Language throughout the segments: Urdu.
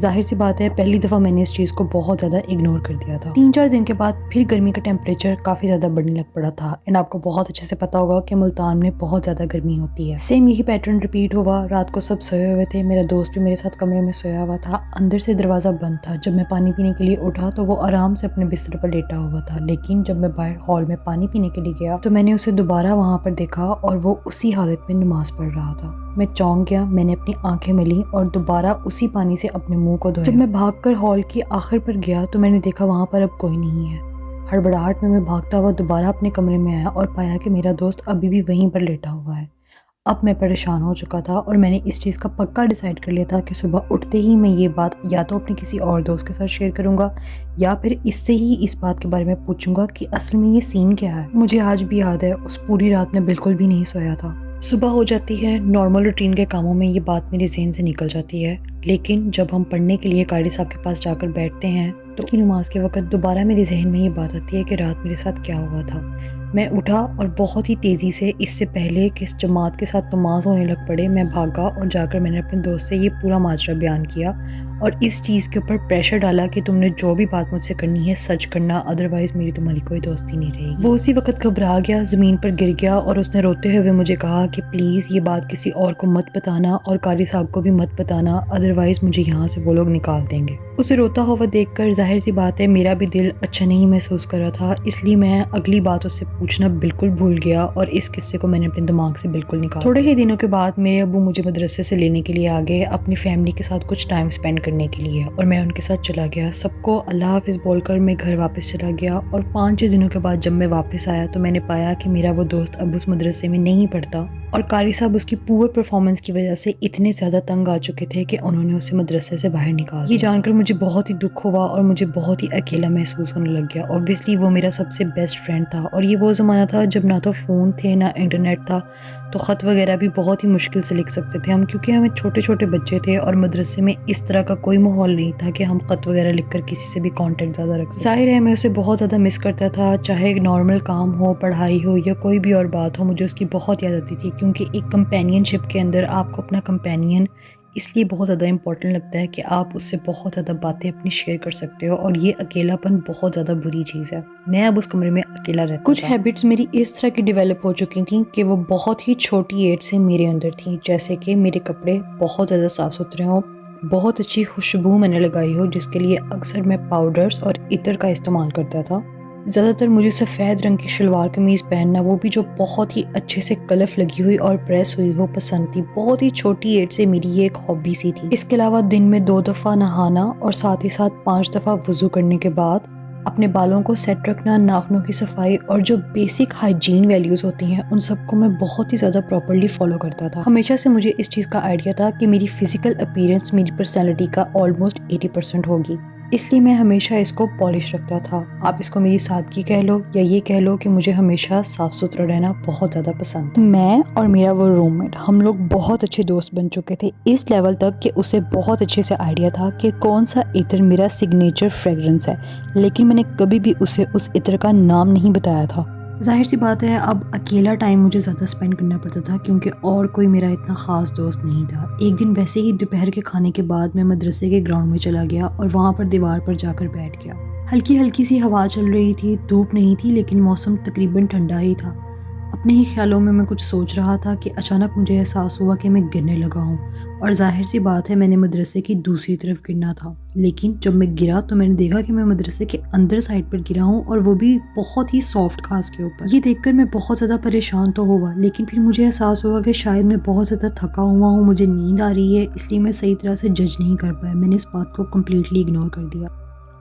ظاہر سی بات ہے پہلی دفعہ میں نے اس چیز کو بہت زیادہ اگنور کر دیا تھا۔ 3-4 دن کے بعد پھر گرمی کا ٹیمپریچر کافی زیادہ بڑھنے لگ پڑا تھا، اینڈ آپ کو بہت اچھے سے پتا ہوگا کہ ملتان میں بہت زیادہ گرمی ہوتی ہے۔ سیم یہی پیٹرن ریپیٹ ہوا، رات کو سب سوئے ہوئے تھے، میرا دوست بھی میرے ساتھ کمرے میں سویا ہوا تھا، اندر سے دروازہ بند تھا۔ جب میں پانی پینے کے لیے اٹھا تو وہ آرام سے اپنے بستر پر لیٹا ہوا تھا، لیکن جب میں باہر ہال میں پانی پینے کے لیے گیا تو میں نے اسے دوبارہ وہاں پر دیکھا اور وہ اسی حالت میں نماز پڑھ رہا تھا۔ میں چونک گیا، میں نے اپنی آنکھیں ملی اور دوبارہ اسی پانی سے اپنے منہ کو دھویا۔ جب میں بھاگ کر ہال کی آخر پر گیا تو میں نے دیکھا وہاں پر اب کوئی نہیں ہے۔ ہڑبڑاہٹ میں بھاگتا ہوا دوبارہ اپنے کمرے میں آیا اور پایا کہ میرا دوست ابھی بھی وہیں پر لیٹا ہوا ہے۔ اب میں پریشان ہو چکا تھا اور میں نے اس چیز کا پکا ڈیسائیڈ کر لیا تھا کہ صبح اٹھتے ہی میں یہ بات یا تو اپنے کسی اور دوست کے ساتھ شیئر کروں گا یا پھر اس سے ہی اس بات کے بارے میں پوچھوں گا کہ اصل میں یہ سین کیا ہے۔ مجھے آج بھی یاد ہے اس پوری رات میں بالکل بھی نہیں سویا تھا۔ صبح ہو جاتی ہے، نارمل روٹین کے کاموں میں یہ بات میرے ذہن سے نکل جاتی ہے، لیکن جب ہم پڑھنے کے لیے قاری صاحب کے پاس جا کر بیٹھتے ہیں تو کی نماز کے وقت دوبارہ میرے ذہن میں یہ بات آتی ہے کہ رات میرے ساتھ کیا ہوا تھا۔ میں اٹھا اور بہت ہی تیزی سے، اس سے پہلے کہ اس جماعت کے ساتھ نماز ہونے لگ پڑے، میں بھاگا اور جا کر میں نے اپنے دوست سے یہ پورا ماجرا بیان کیا اور اس چیز کے اوپر پریشر ڈالا کہ تم نے جو بھی بات مجھ سے کرنی ہے سچ کرنا، ادروائز میری تمہاری کوئی دوستی نہیں رہے گی۔ وہ اسی وقت گھبرا گیا، زمین پر گر گیا اور اس نے روتے ہوئے مجھے کہا کہ پلیز یہ بات کسی اور کو مت بتانا اور قاری صاحب کو بھی مت بتانا، ادروائز مجھے یہاں سے وہ لوگ نکال دیں گے۔ اسے روتا ہوا دیکھ کر ظاہر سی بات ہے میرا بھی دل اچھا نہیں محسوس کر رہا تھا، اس لیے میں اگلی بات اس سے پوچھنا بالکل بھول گیا اور اس قصے کو میں نے اپنے دماغ سے بالکل نکالا۔ تھوڑے ہی دنوں کے بعد میرے ابو مجھے مدرسے سے لینے کے لیے آ گئے، اپنی فیملی کے ساتھ کچھ ٹائم سپینڈ کرنے کے لیے، اور میں ان کے ساتھ چلا گیا۔ سب کو اللہ حافظ بول کر میں گھر واپس چلا گیا اور 5-6 دنوں کے بعد جب میں واپس آیا تو میں نے پایا کہ میرا وہ دوست اب اس مدرسے میں نہیں پڑھتا اور قاری صاحب اس کی پور پرفارمنس کی وجہ سے اتنے زیادہ تنگ آ چکے تھے کہ انہوں نے اسے مدرسے سے باہر نکال دیا۔ یہ جان کر مجھے بہت ہی دکھ ہوا اور مجھے بہت ہی اکیلا محسوس ہونے لگ گیا۔ اوبویسلی وہ میرا سب سے بیسٹ فرینڈ تھا اور یہ وہ زمانہ تھا جب نہ تو فون تھے نہ انٹرنیٹ تھا، تو خط وغیرہ بھی بہت ہی مشکل سے لکھ سکتے تھے ہم، کیونکہ ہمیں چھوٹے چھوٹے بچے تھے اور مدرسے میں اس طرح کا کوئی ماحول نہیں تھا کہ ہم خط وغیرہ لکھ کر کسی سے بھی کانٹیکٹ زیادہ رکھ سکتے۔ ظاہر ہے میں اسے بہت زیادہ مس کرتا تھا، چاہے نارمل کام ہو، پڑھائی ہو یا کوئی بھی اور بات ہو، مجھے اس کی بہت یاد آتی تھی، کیونکہ ایک کمپینین شپ کے اندر آپ کو اپنا کمپینین اس لیے بہت زیادہ امپورٹنٹ لگتا ہے کہ آپ اس سے بہت زیادہ باتیں اپنی شیئر کر سکتے ہو، اور یہ اکیلا پن بہت زیادہ بری چیز ہے۔ میں اب اس کمرے میں اکیلا رہتا تھا۔ کچھ ہیبٹس میری اس طرح کی ڈیولپ ہو چکی تھیں کہ وہ بہت ہی چھوٹی ایج سے میرے اندر تھیں، جیسے کہ میرے کپڑے بہت زیادہ صاف ستھرے ہوں، بہت اچھی خوشبو میں نے لگائی ہو جس کے لیے اکثر میں پاؤڈرز اور عطر کا استعمال کرتا تھا۔ زیادہ تر مجھے سفید رنگ کی شلوار قمیض پہننا، وہ بھی جو بہت ہی اچھے سے کلف لگی ہوئی اور پریس ہوئی ہو، پسند تھی۔ بہت ہی چھوٹی ایج سے میری یہ ایک ہابی سی تھی۔ اس کے علاوہ دن میں 2 دفعہ نہانا اور ساتھ ہی ساتھ 5 دفعہ وضو کرنے کے بعد اپنے بالوں کو سیٹ رکھنا، ناخنوں کی صفائی اور جو بیسک ہائیجین ویلیوز ہوتی ہیں ان سب کو میں بہت ہی زیادہ پراپرلی فالو کرتا تھا۔ ہمیشہ سے مجھے اس چیز کا آئیڈیا تھا کہ میری فزیکل اپیرنس میری پرسنالٹی کا آلموسٹ 80% ہوگی، اس لیے میں ہمیشہ اس کو پالش رکھتا تھا۔ آپ اس کو میری سادگی کہہ لو یا یہ کہہ لو کہ مجھے ہمیشہ صاف ستھرا رہنا بہت زیادہ پسند ہے۔ میں اور میرا وہ روم میٹ، ہم لوگ بہت اچھے دوست بن چکے تھے، اس لیول تک کہ اسے بہت اچھے سے آئیڈیا تھا کہ کون سا عطر میرا سگنیچر فریگرنس ہے، لیکن میں نے کبھی بھی اسے اس عطر کا نام نہیں بتایا تھا۔ ظاہر سی بات ہے اب اکیلا ٹائم مجھے زیادہ اسپینڈ کرنا پڑتا تھا کیونکہ اور کوئی میرا اتنا خاص دوست نہیں تھا۔ ایک دن ویسے ہی دوپہر کے کھانے کے بعد میں مدرسے کے گراؤنڈ میں چلا گیا اور وہاں پر دیوار پر جا کر بیٹھ گیا۔ ہلکی ہلکی سی ہوا چل رہی تھی، دھوپ نہیں تھی لیکن موسم تقریباً ٹھنڈا ہی تھا۔ اپنے ہی خیالوں میں کچھ سوچ رہا تھا کہ اچانک مجھے احساس ہوا کہ میں گرنے لگا ہوں، اور ظاہر سی بات ہے میں نے مدرسے کی دوسری طرف گرنا تھا، لیکن جب میں گرا تو میں نے دیکھا کہ میں مدرسے کے اندر سائڈ پر گرا ہوں، اور وہ بھی بہت ہی سافٹ گھاس کے اوپر۔ یہ دیکھ کر میں بہت زیادہ پریشان تو ہوا، لیکن پھر مجھے احساس ہوا کہ شاید میں بہت زیادہ تھکا ہوا ہوں، مجھے نیند آ رہی ہے، اس لیے میں صحیح طرح سے جج نہیں کر پایا، میں نے اس بات کو کمپلیٹلی اگنور کر دیا۔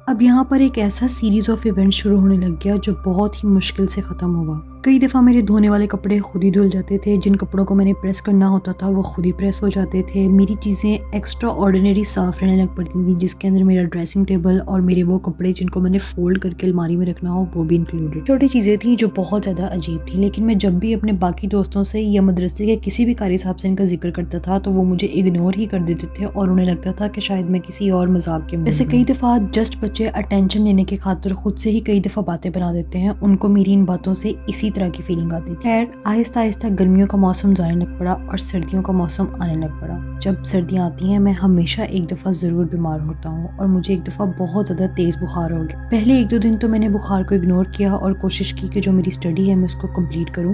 اب یہاں پر ایک ایسا سیریز آف ایونٹ شروع ہونے لگ گیا جو بہت ہی مشکل سے ختم ہوا۔ کئی دفعہ میرے دھونے والے کپڑے خود ہی دھل جاتے تھے، جن کپڑوں کو میں نے پریس کرنا ہوتا تھا وہ خود ہی پریس ہو جاتے تھے، میری چیزیں ایکسٹرا آرڈینری صاف رہنے لگ پڑتی تھیں، جس کے اندر میرا ڈریسنگ ٹیبل اور میرے وہ کپڑے جن کو میں نے فولڈ کر کے الماری میں رکھنا ہو وہ بھی انکلوڈیڈ۔ چھوٹی چیزیں تھیں جو بہت زیادہ عجیب تھیں، لیکن میں جب بھی اپنے باقی دوستوں سے یا مدرسے کے کسی بھی قاری صاحب سے ان کا ذکر کرتا تھا تو وہ مجھے اگنور ہی کر دیتے تھے، اور انہیں لگتا تھا کہ شاید میں کسی اور مذاق کے ویسے کئی دفعہ جسٹ بچے اٹینشن لینے کی خاطر خود سے ہی کئی دفعہ باتیں بنا دیتے ہیں، ان کو میری ان باتوں سے اسی طرح کی فیلنگ آتی تھی۔ خیر آہستہ آہستہ گرمیوں کا موسم جانے لگ پڑا اور سردیوں کا موسم آنے لگ پڑا۔ جب سردیاں آتی ہیں میں ہمیشہ ایک دفعہ ضرور بیمار ہوتا ہوں اور مجھے ایک دفعہ بہت زیادہ تیز بخار ہو گیا۔ پہلے 1-2 دن تو میں نے بخار کو اگنور کیا اور کوشش کی کہ جو میری اسٹڈی ہے میں اس کو کمپلیٹ کروں،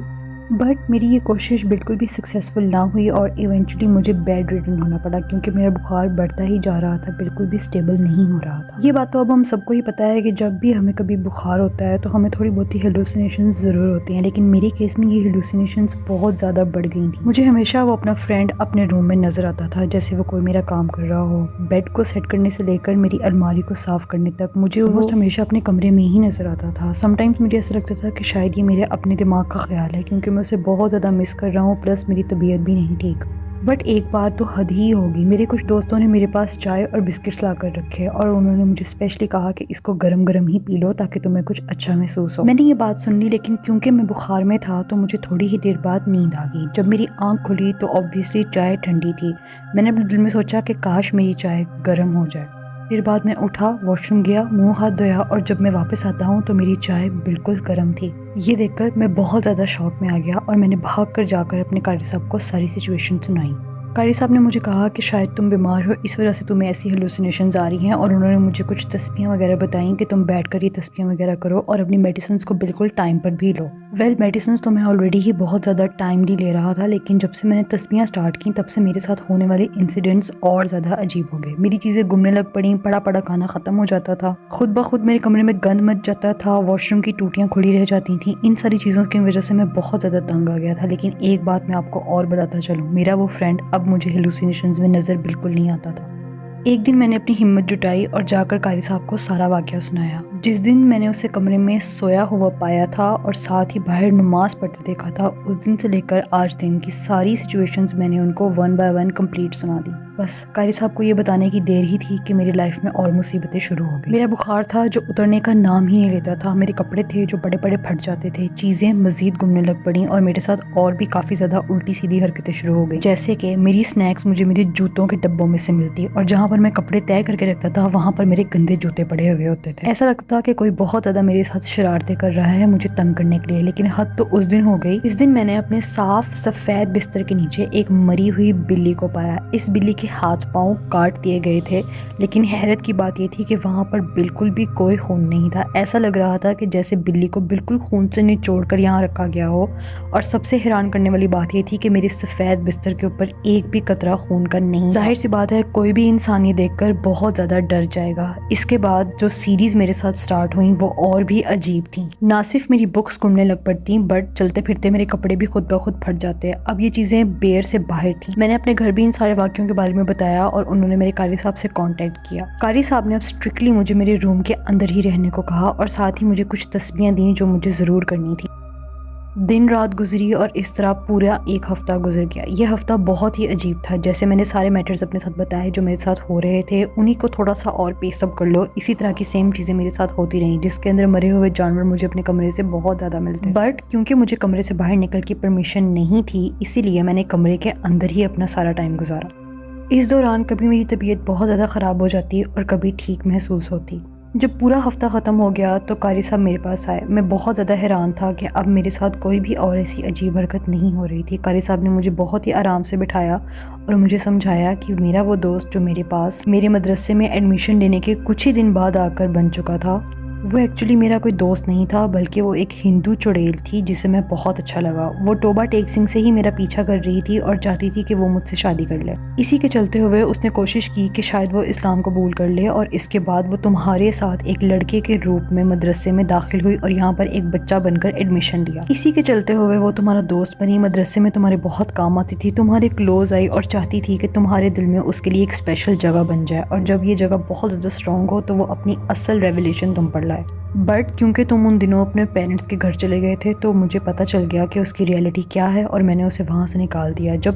بٹ میری یہ کوشش بالکل بھی سکسیسفل نہ ہوئی اور ایونچولی مجھے بیڈ ریڈن ہونا پڑا کیونکہ میرا بخار بڑھتا ہی جا رہا تھا، بالکل بھی سٹیبل نہیں ہو رہا تھا۔ یہ بات تو اب ہم سب کو ہی پتہ ہے کہ جب بھی ہمیں کبھی بخار ہوتا ہے تو ہمیں تھوڑی بہت ہی ہیلوسینیشنز ضرور ہوتی ہیں، لیکن میرے کیس میں یہ ہیلوسینیشنز بہت زیادہ بڑھ گئی تھیں۔ مجھے ہمیشہ وہ اپنا فرینڈ اپنے روم میں نظر آتا تھا، جیسے وہ کوئی میرا کام کر رہا ہو، بیڈ کو سیٹ کرنے سے لے کر میری الماری کو صاف کرنے تک مجھے وہ ہمیشہ اپنے کمرے میں ہی نظر آتا تا۔ سم ٹائمز مجھے ایسا لگتا تھا کہ شاید یہ میرے اپنے دماغ کا خیال ہے کیونکہ میں اسے بہت زیادہ مس کر رہا ہوں، پلس میری طبیعت بھی نہیں ٹھیک۔ بٹ ایک بار تو حد ہی ہوگی، میرے کچھ دوستوں نے میرے پاس چائے اور بسکٹس لا کر رکھے اور انہوں نے مجھے اسپیشلی کہا کہ اس کو گرم گرم ہی پی لو تاکہ تمہیں کچھ اچھا محسوس ہو۔ میں نے یہ بات سن لی، لیکن کیونکہ میں بخار میں تھا تو مجھے تھوڑی ہی دیر بعد نیند آ گئی۔ جب میری آنکھ کھلی تو آبویسلی چائے ٹھنڈی تھی۔ میں نے اپنے دل میں سوچا کہ کاش میری چائے گرم ہو جائے۔ پھر بعد میں اٹھا، واش روم گیا، منہ ہاتھ دھویا اور جب میں واپس آتا ہوں تو میری چائے بالکل گرم تھی۔ یہ دیکھ کر میں بہت زیادہ شوق میں آ گیا اور میں نے بھاگ کر جا کر اپنے قاری صاحب کو ساری سچویشن سنائی۔ قاری صاحب نے مجھے کہا کہ شاید تم بیمار ہو، اس وجہ سے تمہیں ایسی ہیلوسینیشنز آ رہی ہیں، اور انہوں نے مجھے کچھ تسبیحاں وغیرہ بتائیں کہ تم بیٹھ کر یہ تسبیحاں وغیرہ کرو اور اپنی میڈیسنز کو بالکل ٹائم پر بھی لو۔ میڈیسنز تو میں آلریڈی ہی بہت زیادہ ٹائملی لے رہا تھا، لیکن جب سے میں نے تسبیحاں سٹارٹ کی تب سے میرے ساتھ ہونے والے انسیڈنٹس اور زیادہ عجیب ہو گئے۔ میری چیزیں گمنے لگ پڑیں، پڑا پڑا کھانا ختم ہو جاتا تھا، خود بخود میرے کمرے میں گند مچ جاتا تھا، واش روم کی ٹوٹیاں کھلی رہ جاتی تھیں۔ ان ساری چیزوں کی وجہ سے میں بہت زیادہ تنگ آ گیا تھا۔ لیکن ایک بات میں آپ کو اور بتاتا چلوں، میرا وہ فرینڈ اب مجھے ہیلوسینیشنز میں نظر بالکل نہیں آتا تھا۔ ایک دن میں نے اپنی ہمت جٹائی اور جا کر قاری صاحب کو سارا واقعہ سنایا۔ جس دن میں نے اسے کمرے میں سویا ہوا پایا تھا اور ساتھ ہی باہر نماز پڑھتے دیکھا تھا، اس دن سے لے کر آج دن کی ساری سچویشنز میں نے ان کو 1 by 1 کمپلیٹ سنا دی۔ بس قاری صاحب کو یہ بتانے کی دیر ہی تھی کہ میری لائف میں اور مصیبتیں شروع ہو گئی۔ میرا بخار تھا جو اترنے کا نام ہی نہیں لیتا تھا، میرے کپڑے تھے جو بڑے بڑے پھٹ جاتے تھے، چیزیں مزید گمنے لگ پڑیں اور میرے ساتھ اور بھی کافی زیادہ الٹی سیدھی حرکتیں شروع ہو گئی، جیسے کہ میری سنیکس مجھے میرے جوتوں کے ڈبوں میں سے ملتی اور جہاں پر میں کپڑے طے کر کے رکھتا تھا وہاں پر میرے گندے جوتے پڑے ہوئے ہوتے تھے۔ ایسا لگتا تھا کہ کوئی بہت زیادہ میرے ساتھ شرارتیں کر رہا ہے مجھے تنگ کرنے کے لیے، لیکن حد تو اس دن ہو گئی۔ اس دن میں نے اپنے صاف سفید بستر کے نیچے ایک مری ہوئی بلی کو پایا۔ اس بلی کے ہاتھ پاؤں کاٹ دیے گئے تھے، لیکن حیرت کی بات یہ تھی کہ وہاں پر بالکل بھی کوئی خون نہیں تھا۔ ایسا لگ رہا تھا کہ جیسے بلی کو بالکل خون سے نچوڑ کر یہاں رکھا گیا ہو، اور سب سے حیران کرنے والی بات یہ تھی کہ میرے سفید بستر کے اوپر ایک بھی قطرہ خون کا نہیں۔ ظاہر سی بات ہے کوئی بھی انسان یہ دیکھ کر بہت زیادہ ڈر جائے گا۔ اس کے بعد جو سیریز میرے ساتھ سٹارٹ ہوئیں وہ اور بھی عجیب تھیں۔ نہ صرف میری بکس گمنے لگ پڑتی بٹ چلتے پھرتے میرے کپڑے بھی خود بخود پھٹ جاتے۔ اب یہ چیزیں بیر سے باہر تھیں۔ میں نے اپنے گھر بھی ان سارے واقعوں کے بارے میں بتایا اور انہوں نے میرے قاری صاحب سے کانٹیکٹ کیا۔ قاری صاحب نے اب اسٹرکٹلی مجھے میرے روم کے اندر ہی رہنے کو کہا اور ساتھ ہی مجھے کچھ تسبیحاں دیں جو مجھے ضرور کرنی تھی۔ دن رات گزری اور اس طرح پورا ایک ہفتہ گزر گیا۔ یہ ہفتہ بہت ہی عجیب تھا، جیسے میں نے سارے میٹرز اپنے ساتھ بتائے جو میرے ساتھ ہو رہے تھے، انہی کو تھوڑا سا اور پیس اپ کر لو، اسی طرح کی سیم چیزیں میرے ساتھ ہوتی رہیں، جس کے اندر مرے ہوئے جانور مجھے اپنے کمرے سے بہت زیادہ ملتے، بٹ کیونکہ مجھے کمرے سے باہر نکل کی پرمیشن نہیں تھی اسی لیے میں نے کمرے کے اندر ہی اپنا سارا ٹائم گزارا۔ اس دوران کبھی میری طبیعت بہت زیادہ خراب ہو جاتی اور کبھی ٹھیک محسوس ہوتی۔ جب پورا ہفتہ ختم ہو گیا تو قاری صاحب میرے پاس آئے۔ میں بہت زیادہ حیران تھا کہ اب میرے ساتھ کوئی بھی اور ایسی عجیب حرکت نہیں ہو رہی تھی۔ قاری صاحب نے مجھے بہت ہی آرام سے بٹھایا اور مجھے سمجھایا کہ میرا وہ دوست جو میرے پاس میرے مدرسے میں ایڈمیشن لینے کے کچھ ہی دن بعد آ کر بن چکا تھا، وہ ایکچولی میرا کوئی دوست نہیں تھا بلکہ وہ ایک ہندو چڑیل تھی جسے میں بہت اچھا لگا۔ وہ توبہ ٹیک سنگھ سے ہی میرا پیچھا کر رہی تھی اور چاہتی تھی کہ وہ مجھ سے شادی کر لے۔ اسی کے چلتے ہوئے اس نے کوشش کی کہ شاید وہ اسلام قبول کر لے اور اس کے بعد وہ تمہارے ساتھ ایک لڑکے کے روپ میں مدرسے میں داخل ہوئی اور یہاں پر ایک بچہ بن کر ایڈمیشن لیا۔ اسی کے چلتے ہوئے وہ تمہارا دوست بنی، مدرسے میں تمہارے بہت کام آتی تھی، تمہارے کلوز آئی اور چاہتی تھی کہ تمہارے دل میں اس کے لیے ایک اسپیشل جگہ بن جائے، اور جب یہ جگہ بہت زیادہ اسٹرانگ ہو تو وہ اپنی اصل ریولیشن تم پر لائے۔ بٹ کیونکہ تم ان دنوں اپنے پیرنٹس کے گھر چلے گئے تھے تو مجھے پتہ چل گیا کہ اس کی ریئلٹی کیا ہے اور میں نے اسے وہاں سے نکال دیا۔ جب